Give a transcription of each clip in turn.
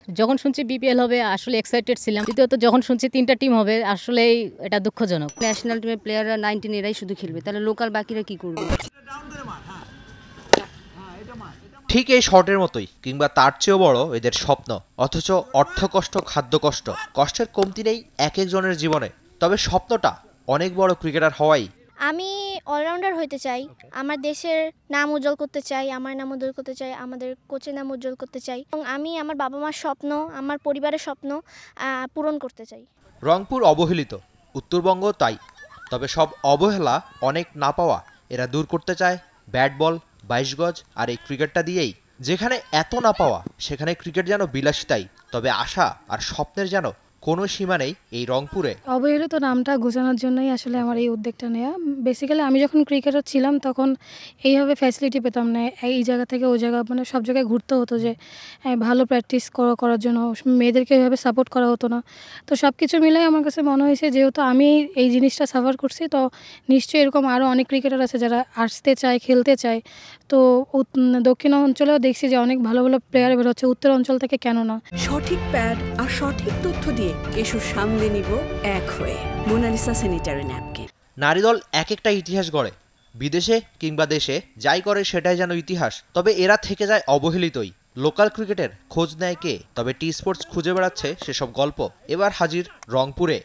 যখন শুনছি বিপিএল হবে আসলে এক্সাইটেড ছিলাম। দ্বিতীয়ত যখন শুনছি 3টা টিম হবে আসলেই এটা দুঃখজনক। ন্যাশনাল টিমের প্লেয়াররা 19 এরাই শুধু খেলবে, তাহলে লোকাল বাকিরা কি করবে? ঠিক এই শটের মতোই কিংবা তার চেয়েও বড় এদের স্বপ্ন, অথচ অর্থকষ্ট, খাদ্যকষ্ট, কষ্টের কমতি নেই এক একজনের জীবনে। তবে স্বপ্নটা অনেক বড় ক্রিকেটার হওয়াই। আমি অলরাউন্ডার হতে চাই, আমার দেশের নাম উজ্জ্বল করতে চাই, আমার নাম উজ্জ্বল করতে চাই, আমাদের কোচের নাম উজ্জ্বল করতে চাই এবং আমি আমার বাবা মার স্বপ্ন, আমার পরিবারের স্বপ্ন পূরণ করতে চাই। রংপুর অবহেলিত, উত্তরবঙ্গ তাই। তবে সব অবহেলা, অনেক না পাওয়া এরা দূর করতে চায় ব্যাট বল, 22 গজ আর এই ক্রিকেটটা দিয়েই। যেখানে এত না পাওয়া সেখানে ক্রিকেট যেন বিলাসিতাই, তবে আশা আর স্বপ্নের যেন কোনো সীমা নেই এই রংপুরে। অবহেলিত নামটা ঘোষানোর জন্যই আসলে আমার এই উদ্যোগটা নেওয়া। বেসিক্যালি আমি যখন ক্রিকেটার ছিলাম তখন এইভাবে ফ্যাসিলিটি পেতাম না, এই জায়গা থেকে ওই জায়গা, মানে সব জায়গায় ঘুরতে হতো যে ভালো প্র্যাকটিস করার জন্য, মেয়েদেরকে এইভাবে সাপোর্ট করা হতো না। তো সব কিছু মিলাই আমার কাছে মনে হয়েছে যেহেতু আমি এই জিনিসটা সাফার করছি, তো নিশ্চয়ই এরকম আরও অনেক ক্রিকেটার আছে যারা আসতে চায়, খেলতে চায়। তো দক্ষিণ অঞ্চলেও দেখছি যে অনেক ভালো ভালো প্লেয়ার বের হচ্ছে, উত্তর অঞ্চল থেকে কেন না। সঠিক প্যাড আর সঠিক তথ্য দিয়ে এসব সামলে নিব এক হয়ে। Monalisa sanitary napkin. নারী দল এক একটা ইতিহাস গড়ে, বিদেশে কিংবা দেশে যাই করে সেটাই যেন ইতিহাস। তবে এরা থেকে যায় অবহেলিতই। লোকাল ক্রিকেটের খোঁজ নেয় কে? তবে টি স্পোর্টস খুঁজে বেড়াচ্ছে সেসব গল্প। এবার হাজির রংপুরে।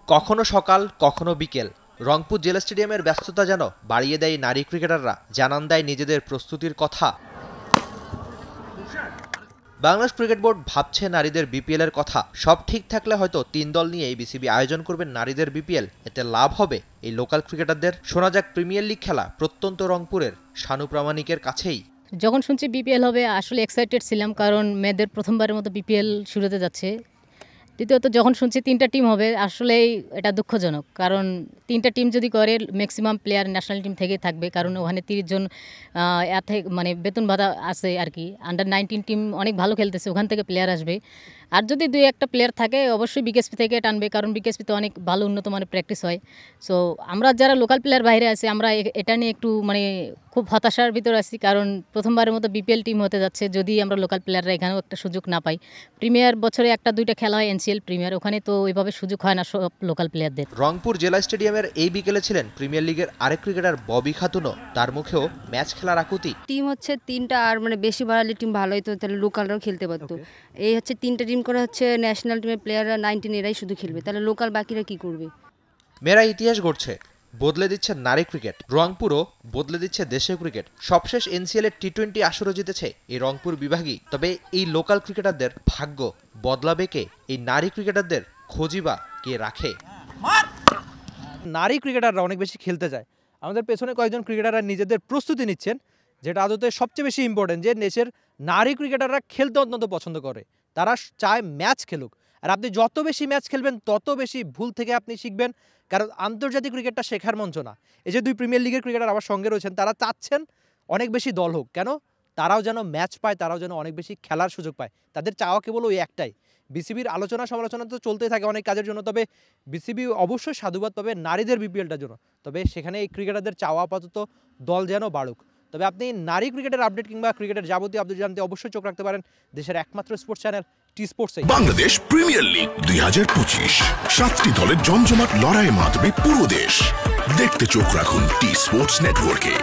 কখনো সকাল, কখনো বিকেল, রংপুর জেলা স্টেডিয়ামের ব্যস্ততা যেন বাড়িয়ে দেয় নারী ক্রিকেটাররা, জানান দেয় নিজেদের প্রস্তুতির কথা। বাংলাদেশ ক্রিকেট বোর্ড ভাবছে নারীদের বিপিএল এর কথা। সব ঠিক থাকলে হয়তো 3 দল নিয়ে বিসিবি আয়োজন করবেন নারীদের বিপিএল। এতে লাভ হবে এই লোকাল ক্রিকেটারদের। শোনা যাক প্রিমিয়ার লিগ খেলা প্রত্যন্ত রংপুরের শানু প্রামাণিকের কাছেই। যখন শুনছি বিপিএল হবে আসলে এক্সাইটেড ছিলাম, কারণ মেয়েদের প্রথমবারের মতো বিপিএল শুরু হতে যাচ্ছে। দ্বিতীয়ত যখন শুনছি 3টা টিম হবে আসলেই এটা দুঃখজনক, কারণ 3টা টিম যদি করে ম্যাক্সিমাম প্লেয়ার ন্যাশনাল টিম থেকে থাকবে, কারণ ওখানে 30 জন মানে বেতন ভাতা আছে আর কি। আন্ডার-19 টিম অনেক ভালো খেলতেছে, ওখান থেকে প্লেয়ার আসবে। আর যদি 2-1টা প্লেয়ার থাকে অবশ্যই বিকেএসপি থেকে টানবে, কারণ বিকেএসপিতে অনেক ভালো উন্নত মানের প্র্যাকটিস হয়। সো আমরা যারা লোকাল প্লেয়ার বাইরে আছি আমরা এটা নিয়ে একটু মানে খুব হতাশার ভিতরে আছি, কারণ প্রথমবারের মতো বিপিএল টিম হতে যাচ্ছে। যদি আমরা লোকাল প্লেয়াররা এখানেও একটা সুযোগ না পাই, প্রিমিয়ার বছরে 1-2টা খেলা হয় এনসিএল প্রিমিয়ার, ওখানে তো ওইভাবে সুযোগ হয় না সব লোকাল প্লেয়ারদের। রংপুর জেলা স্টেডিয়ামের এই বিকেলে ছিলেন প্রিমিয়ার লিগের আরেক ক্রিকেটার ববি খাতুনও। তার মুখেও ম্যাচ খেলার আকুতি। টিম হচ্ছে 3টা, আর মানে বেশি বাড়ালে টিম ভালো হতো, তাহলে লোকালরাও খেলতে পারতো। এই হচ্ছে 3টা টিম করে হচ্ছে ন্যাশনাল টিমের প্লেয়াররা 19 এরাই শুধু খেলবে, তাহলে লোকাল বাকিরা কি করবে? মেয়েরা ইতিহাস গড়ছে, বদলে দিচ্ছে নারী ক্রিকেট। রংপুরও বদলে দিচ্ছে দেশীয় ক্রিকেট। সবশেষ এনসিএল এর টি20 আসরও জিতেছে এই রংপুর বিভাগই। তবে এই লোকাল ক্রিকেটারদের ভাগ্য বদলাবে কে? এই নারী ক্রিকেটারদের খোঁজিবা কে রাখে? নারী ক্রিকেটাররা অনেক বেশি খেলতে চায়। আমাদের পেছনে কয়েকজন ক্রিকেটাররা নিজেদের প্রস্তুতি নিচ্ছেন, যেটা আদতে সবচেয়ে বেশি ইম্পর্টেন্ট, যে দেশের নারী ক্রিকেটাররা খেলতে অত্যন্ত পছন্দ করে। তারা চায় ম্যাচ খেলুক, আর আপনি যত বেশি ম্যাচ খেলবেন তত বেশি ভুল থেকে আপনি শিখবেন, কারণ আন্তর্জাতিক ক্রিকেটটা শেখার মঞ্চ না। এই যে 2 প্রিমিয়ার লিগের ক্রিকেটার আমার সঙ্গে রয়েছেন, তারা চাচ্ছেন অনেক বেশি দল হোক, কেন? তারাও যেন ম্যাচ পায়, তারাও যেন অনেক বেশি খেলার সুযোগ পায়। তাদের চাওয়া কেবল ওই একটাই। বিসিবির আলোচনা সমালোচনা তো চলতেই থাকে অনেক কাজের জন্য, তবে বিসিবি অবশ্যই সাধুবাদ পাবে নারীদের বিপিএলটার জন্য। তবে সেখানে এই ক্রিকেটারদের চাওয়া আপাতত দল যেন বাড়ুক। তবে আপনি নারী ক্রিকেটের আপডেট কিংবা ক্রিকেটের যাবতীয় আপডেট জানতে অবশ্যই চোখ রাখতে পারেন দেশের একমাত্র স্পোর্টস চ্যানেল টি স্পোর্টসে। বাংলাদেশ প্রিমিয়ার লিগ 2025, 7টি দলের জমজমাট লড়াইয়ে মাতবে পুরো দেশ। দেখতে চোখ রাখুন টি স্পোর্টস নেটওয়ার্কে।